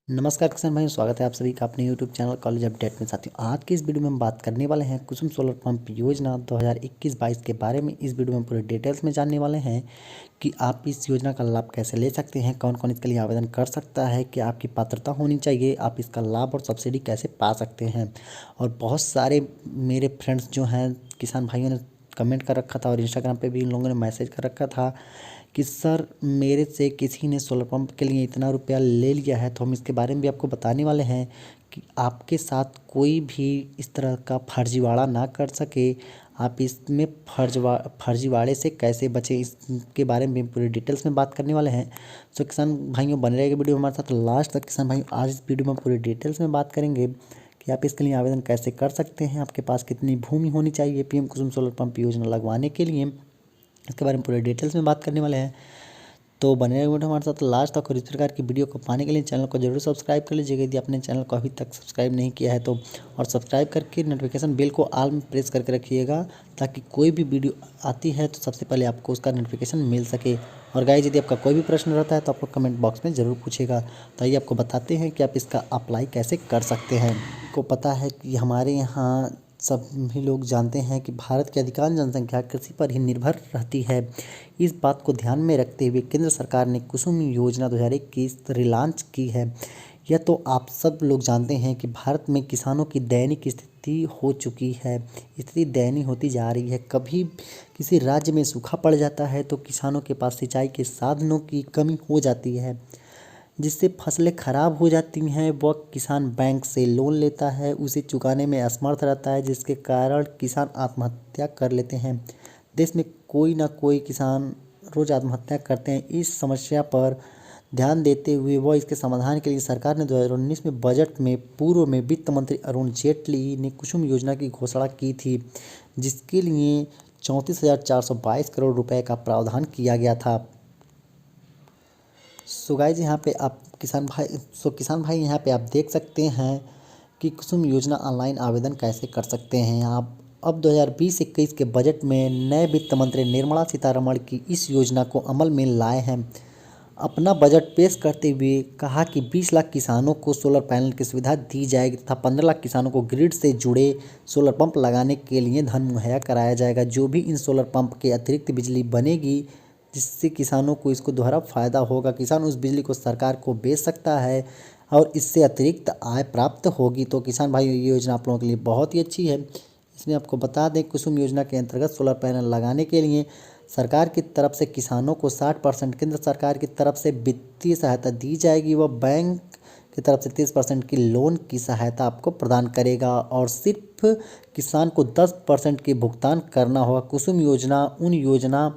नमस्कार किसान भाइयों, स्वागत है आप सभी का अपने यूट्यूब चैनल कॉलेज अपडेट में। साथियों, आज की इस वीडियो में हम बात करने वाले हैं कुसुम सोलर पंप योजना 2021-22 के बारे में। इस वीडियो में पूरे डिटेल्स में जानने वाले हैं कि आप इस योजना का लाभ कैसे ले सकते हैं, कौन कौन इसके लिए आवेदन कर सकता है, क्या आपकी पात्रता होनी चाहिए, आप इसका लाभ और सब्सिडी कैसे पा सकते हैं। और बहुत सारे मेरे फ्रेंड्स जो हैं किसान भाइयों ने कमेंट कर रखा था और इंस्टाग्राम पे भी इन लोगों ने मैसेज कर रखा था कि सर मेरे से किसी ने सोलर पंप के लिए इतना रुपया ले लिया है। तो हम इसके बारे में भी आपको बताने वाले हैं कि आपके साथ कोई भी इस तरह का फर्जीवाड़ा ना कर सके, आप इसमें फर्जीवाड़े से कैसे बचें, इसके बारे में पूरी डिटेल्स में बात करने वाले हैं। तो किसान भाइयों बने रहेगा वीडियो हमारे साथ लास्ट तक। किसान भाइयों, आज इस वीडियो में पूरी डिटेल्स में बात करेंगे कि आप इसके लिए आवेदन कैसे कर सकते हैं, आपके पास कितनी भूमि होनी चाहिए पीएम कुसुम सोलर पंप योजना लगवाने के लिए, इसके बारे में पूरे डिटेल्स में बात करने वाले हैं। तो बने रहिए वीडियो हमारे साथ लास्ट तक। और इस प्रकार की वीडियो को पाने के लिए चैनल को जरूर सब्सक्राइब कर लीजिएगा यदि आपने चैनल को अभी तक सब्सक्राइब नहीं किया है तो, और सब्सक्राइब करके नोटिफिकेशन बेल को ऑल में प्रेस करके रखिएगा ताकि कोई भी वीडियो आती है तो सबसे पहले आपको उसका नोटिफिकेशन मिल सके। और गाइस, यदि आपका कोई भी प्रश्न रहता है तो आप लोग कमेंट बॉक्स में ज़रूर पूछेगा। तो आइए आपको बताते हैं कि आप इसका अप्लाई कैसे कर सकते हैं। आपको पता है कि हमारे यहाँ सभी लोग जानते हैं कि भारत की अधिकांश जनसंख्या कृषि पर ही निर्भर रहती है। इस बात को ध्यान में रखते हुए केंद्र सरकार ने कुसुम योजना 2021 रिलॉन्च की है। यह तो आप सब लोग जानते हैं कि भारत में किसानों की दैनिक स्थिति हो चुकी है, स्थिति दयनीय होती जा रही है। कभी किसी राज्य में सूखा पड़ जाता है तो किसानों के पास सिंचाई के साधनों की कमी हो जाती है, जिससे फसलें खराब हो जाती हैं। वह किसान बैंक से लोन लेता है, उसे चुकाने में असमर्थ रहता है, जिसके कारण किसान आत्महत्या कर लेते हैं। देश में कोई ना कोई किसान रोज आत्महत्या करते हैं। इस समस्या पर ध्यान देते हुए वह इसके समाधान के लिए सरकार ने 2019 में बजट में पूर्व में वित्त मंत्री अरुण जेटली ने कुसुम योजना की घोषणा की थी, जिसके लिए 34,422 करोड़ रुपए का प्रावधान किया गया था। सो गाइस, यहाँ पे आप किसान भाई यहाँ पे आप देख सकते हैं कि कुसुम योजना ऑनलाइन आवेदन कैसे कर सकते हैं। आप अब 2020-21 के बजट में नए वित्त मंत्री निर्मला सीतारमण की इस योजना को अमल में लाए हैं। अपना बजट पेश करते हुए कहा कि 20 लाख किसानों को सोलर पैनल की सुविधा दी जाएगी तथा 15 लाख किसानों को ग्रिड से जुड़े सोलर पंप लगाने के लिए धन मुहैया कराया जाएगा। जो भी इन सोलर पंप के अतिरिक्त बिजली बनेगी, जिससे किसानों को इसको दोहरा फायदा होगा, किसान उस बिजली को सरकार को बेच सकता है और इससे अतिरिक्त आय प्राप्त होगी। तो किसान भाइयों, ये योजना आप लोगों के लिए बहुत ही अच्छी है। इसमें आपको बता दें, कुसुम योजना के अंतर्गत सोलर पैनल लगाने के लिए सरकार की तरफ से किसानों को 60%, केंद्र सरकार की तरफ से वित्तीय सहायता दी जाएगी। वह बैंक की तरफ से 30% की लोन की सहायता आपको प्रदान करेगा और सिर्फ किसान को 10% की भुगतान करना होगा। कुसुम योजना उन योजना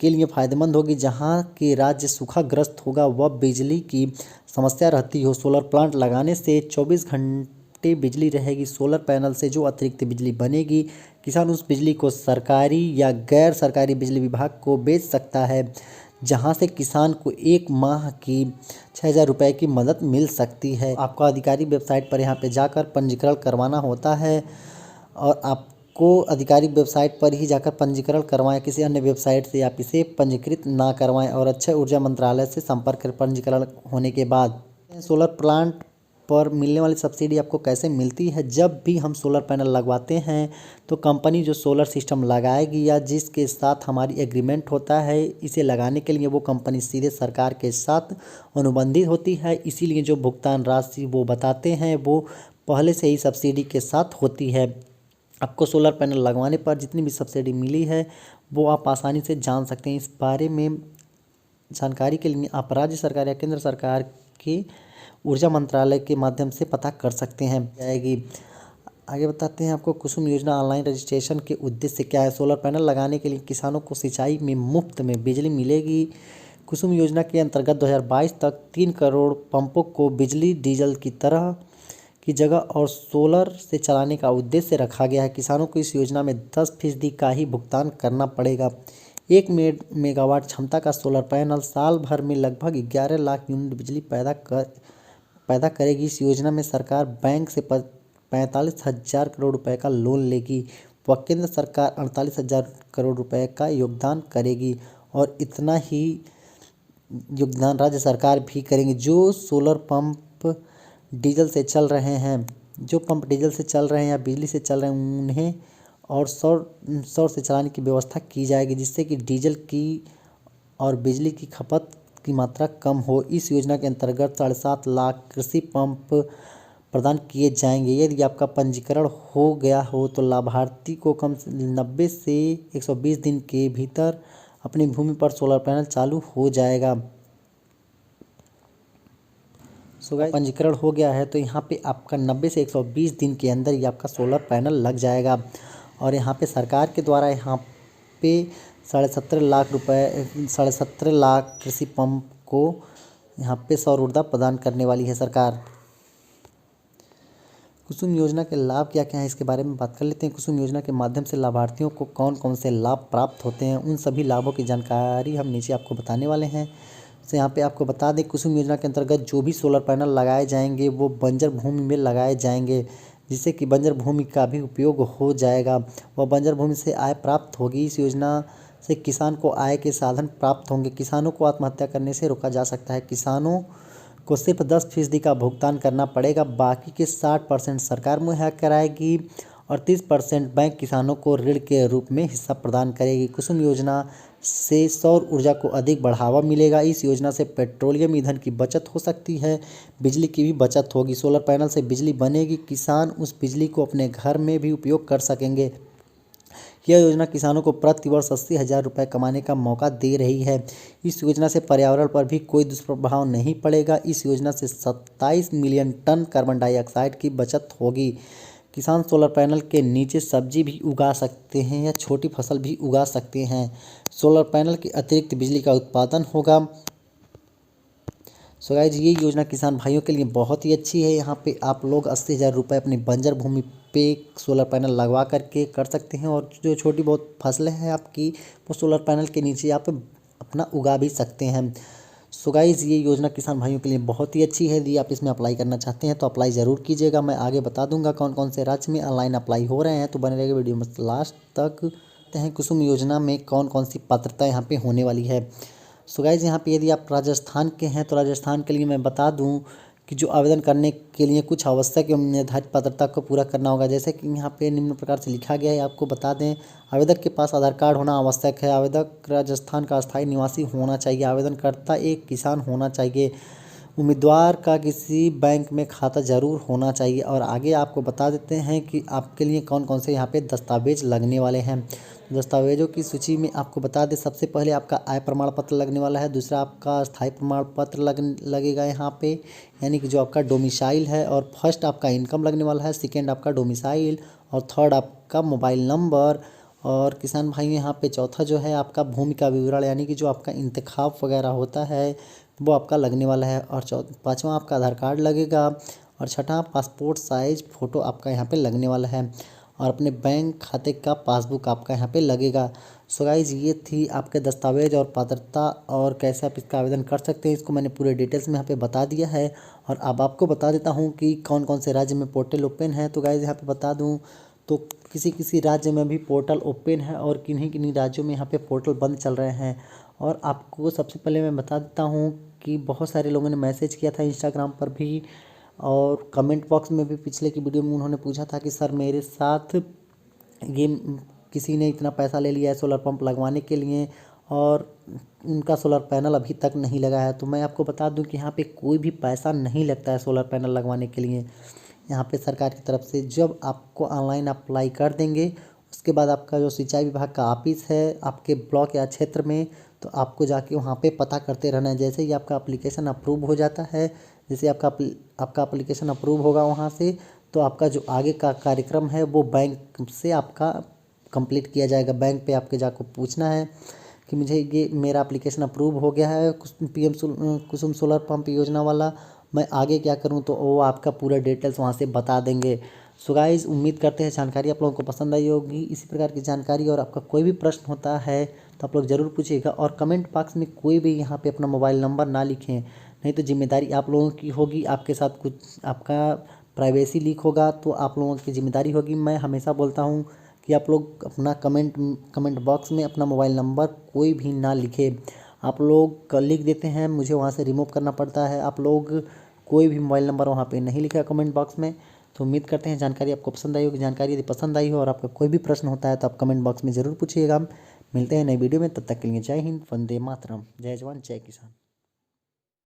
के लिए फ़ायदेमंद होगी जहां के राज्य सूखाग्रस्त होगा, वह बिजली की समस्या रहती हो। सोलर प्लांट लगाने से 24 घंटे बिजली रहेगी। सोलर पैनल से जो अतिरिक्त बिजली बनेगी, किसान उस बिजली को सरकारी या गैर सरकारी बिजली विभाग को बेच सकता है, जहां से किसान को 1 माह की 6,000 रुपये की मदद मिल सकती है। आपको आधिकारिक वेबसाइट पर यहाँ पे जाकर पंजीकरण करवाना होता है और आपको आधिकारिक वेबसाइट पर ही जाकर पंजीकरण करवाएं, किसी अन्य वेबसाइट से आप इसे पंजीकृत ना करवाएं। और अक्षय ऊर्जा मंत्रालय से संपर्क करें पंजीकरण होने के बाद। सोलर प्लांट पर मिलने वाली सब्सिडी आपको कैसे मिलती है? जब भी हम सोलर पैनल लगवाते हैं तो कंपनी जो सोलर सिस्टम लगाएगी या जिसके साथ हमारी एग्रीमेंट होता है इसे लगाने के लिए, वो कंपनी सीधे सरकार के साथ अनुबंधित होती है। इसीलिए जो भुगतान राशि वो बताते हैं वो पहले से ही सब्सिडी के साथ होती है। आपको सोलर पैनल लगवाने पर जितनी भी सब्सिडी मिली है वो आप आसानी से जान सकते हैं। इस बारे में जानकारी के लिए आप राज्य सरकार या केंद्र सरकार के ऊर्जा मंत्रालय के माध्यम से पता कर सकते हैं जाएगी। आगे बताते हैं आपको कुसुम योजना ऑनलाइन रजिस्ट्रेशन के उद्देश्य क्या है। सोलर पैनल लगाने के लिए किसानों को सिंचाई में मुफ्त में बिजली मिलेगी। कुसुम योजना के अंतर्गत 2022 तक 3 करोड़ पंपों को बिजली डीजल की तरह की जगह और सोलर से चलाने का उद्देश्य रखा गया है। किसानों को इस योजना में 10% का ही भुगतान करना पड़ेगा। 1 मेगावाट क्षमता का सोलर पैनल साल भर में लगभग 11 लाख यूनिट बिजली पैदा करेगी। इस योजना में सरकार बैंक से 45,000 करोड़ रुपए का लोन लेगी व केंद्र सरकार 48,000 करोड़ रुपए का योगदान करेगी और इतना ही योगदान राज्य सरकार भी करेंगे। जो सोलर पंप डीजल से चल रहे हैं, जो पंप डीजल से चल रहे हैं या बिजली से चल रहे हैं उन्हें और सौर से चलाने की व्यवस्था की जाएगी, जिससे कि डीजल की और बिजली की खपत की मात्रा कम हो। इस योजना के अंतर्गत 7.5 लाख कृषि पंप प्रदान किए जाएंगे। यदि आपका पंजीकरण हो गया हो तो लाभार्थी को कम से 90 से 120 दिन के भीतर अपनी भूमि पर सोलर पैनल चालू हो जाएगा। पंजीकरण हो गया है तो यहाँ पे आपका 90 से 120 दिन के अंदर ही आपका सोलर पैनल लग जाएगा। और यहाँ पे सरकार के द्वारा यहाँ पे 17.5 लाख कृषि पंप को यहाँ पे सौर ऊर्जा प्रदान करने वाली है सरकार। कुसुम योजना के लाभ क्या क्या हैं इसके बारे में बात कर लेते हैं। कुसुम योजना के माध्यम से लाभार्थियों को कौन कौन से लाभ प्राप्त होते हैं, उन सभी लाभों की जानकारी हम नीचे आपको बताने वाले हैं। तो यहाँ पे आपको बता दें, कुसुम योजना के अंतर्गत जो भी सोलर पैनल लगाए जाएंगे वो बंजर भूमि में लगाए जाएंगे, जिससे कि बंजर भूमि का भी उपयोग हो जाएगा। वह बंजर भूमि से आय प्राप्त होगी। इस योजना से किसान को आय के साधन प्राप्त होंगे। किसानों को आत्महत्या करने से रोका जा सकता है। किसानों को सिर्फ 10% का भुगतान करना पड़ेगा, बाकी के 60% सरकार मुहैया कराएगी और 30% बैंक किसानों को ऋण के रूप में हिस्सा प्रदान करेगी। कुसुम योजना से सौर ऊर्जा को अधिक बढ़ावा मिलेगा। इस योजना से पेट्रोलियम ईंधन की बचत हो सकती है, बिजली की भी बचत होगी। सोलर पैनल से बिजली बनेगी, किसान उस बिजली को अपने घर में भी उपयोग कर सकेंगे। यह योजना किसानों को प्रति वर्ष 80,000 रुपये कमाने का मौका दे रही है। इस योजना से पर्यावरण पर भी कोई दुष्प्रभाव नहीं पड़ेगा। इस योजना से 27 मिलियन टन कार्बन डाइऑक्साइड की बचत होगी। किसान सोलर पैनल के नीचे सब्जी भी उगा सकते हैं या छोटी फसल भी उगा सकते हैं। सोलर पैनल के अतिरिक्त बिजली का उत्पादन होगा। सो गाइज, ये योजना किसान भाइयों के लिए बहुत ही अच्छी है। यहाँ पे आप लोग 80,000 रुपये अपनी बंजर भूमि पे सोलर पैनल लगवा करके कर सकते हैं और जो छोटी बहुत फसलें हैं आपकी वो सोलर पैनल के नीचे आप अपना उगा भी सकते हैं। सो गाइज, ये योजना किसान भाइयों के लिए बहुत ही अच्छी है। यदि आप इसमें अप्लाई करना चाहते हैं तो अप्लाई ज़रूर कीजिएगा। मैं आगे बता दूंगा कौन कौन से राज्य में ऑनलाइन अप्लाई हो रहे हैं, तो बने रहेगा वीडियो में लास्ट तक। देखते हैं कुसुम योजना में कौन कौन सी पात्रता यहाँ पे होने वाली है। सो गाइज, यहाँ पे यदि आप राजस्थान के हैं तो राजस्थान के लिए मैं बता दूं कि जो आवेदन करने के लिए कुछ आवश्यक एवं निर्धारित पात्रता को पूरा करना होगा। जैसे कि यहाँ पे निम्न प्रकार से लिखा गया है, आपको बता दें। आवेदक के पास आधार कार्ड होना आवश्यक है। आवेदक राजस्थान का अस्थायी निवासी होना चाहिए। आवेदनकर्ता एक किसान होना चाहिए। उम्मीदवार का किसी बैंक में खाता ज़रूर होना चाहिए। और आगे आपको बता देते हैं कि आपके लिए कौन कौन से यहाँ पे दस्तावेज लगने वाले हैं। दस्तावेजों की सूची में आपको बता दें, सबसे पहले आपका आय प्रमाण पत्र लगने वाला है। दूसरा आपका स्थायी प्रमाण पत्र लगेगा यहाँ पे, यानी कि जो आपका डोमिसाइल है। और फर्स्ट आपका इनकम लगने वाला है, सेकेंड आपका डोमिसाइल और थर्ड आपका मोबाइल नंबर। और किसान भाई यहाँ पे चौथा जो है आपका भूमि का विवरण, यानी कि जो आपका इंतखाब वगैरह होता है वो आपका लगने वाला है। और पाँचवा आपका आधार कार्ड लगेगा। और छठा पासपोर्ट साइज फ़ोटो आपका यहाँ पे लगने वाला है। और अपने बैंक खाते का पासबुक आपका यहाँ पे लगेगा। सो गाइज, ये थी आपके दस्तावेज और पात्रता और कैसे आप इसका आवेदन कर सकते हैं। इसको मैंने पूरे डिटेल्स में यहाँ पे बता दिया है। और अब आपको बता देता हूँ कि कौन कौन से राज्य में पोर्टल ओपन है। तो गाइज, यहाँ पे बता दूँ तो किसी किसी राज्य में भी पोर्टल ओपन है और किन्हीं किन्हीं राज्यों में यहाँ पे पोर्टल बंद चल रहे हैं। और आपको सबसे पहले मैं बता देता हूँ कि बहुत सारे लोगों ने मैसेज किया था इंस्टाग्राम पर भी और कमेंट बॉक्स में भी। पिछले की वीडियो में उन्होंने पूछा था कि सर मेरे साथ ये किसी ने इतना पैसा ले लिया है सोलर पंप लगवाने के लिए और उनका सोलर पैनल अभी तक नहीं लगा है। तो मैं आपको बता दूं कि यहाँ पे कोई भी पैसा नहीं लगता है सोलर पैनल लगवाने के लिए। यहाँ पे सरकार की तरफ से जब आपको ऑनलाइन अप्लाई कर देंगे उसके बाद आपका जो सिंचाई विभाग का ऑफिस है आपके ब्लॉक या क्षेत्र में, तो आपको जाके वहाँ पे पता करते रहना है। जैसे ही आपका एप्लीकेशन अप्रूव हो जाता है, जैसे आपका एप्लीकेशन अप्रूव होगा वहाँ से, तो आपका जो आगे का कार्यक्रम है वो बैंक से आपका कंप्लीट किया जाएगा। बैंक पे आपके जाकर पूछना है कि मुझे ये मेरा एप्लीकेशन अप्रूव हो गया है पीएम कुसुम सोलर पंप योजना वाला, मैं आगे क्या करूं, तो वो आपका पूरा डिटेल्स वहां से बता देंगे। सो गाइस, उम्मीद करते हैं जानकारी आप लोगों को पसंद आई होगी। इसी प्रकार की जानकारी और आपका कोई भी प्रश्न होता है तो आप लोग ज़रूर पूछिएगा। और कमेंट बॉक्स में कोई भी यहाँ पे अपना मोबाइल नंबर ना लिखें, नहीं तो जिम्मेदारी आप लोगों की होगी। आपके साथ कुछ आपका प्राइवेसी लीक होगा तो आप लोगों की जिम्मेदारी होगी। मैं हमेशा बोलता हूँ कि आप लोग अपना कमेंट बॉक्स में अपना मोबाइल नंबर कोई भी ना लिखे। आप लोग लिख देते हैं, मुझे वहाँ से रिमूव करना पड़ता है। आप लोग कोई भी मोबाइल नंबर वहाँ पे नहीं लिखा है कमेंट बॉक्स में। तो उम्मीद करते हैं जानकारी आपको पसंद आई होगी। जानकारी यदि पसंद आई हो और आपका कोई भी प्रश्न होता है तो आप कमेंट बॉक्स में ज़रूर पूछिएगा। मिलते हैं नई वीडियो में, तब तक के लिए जय हिंद, वंदे मातरम, जय जवान जय किसान।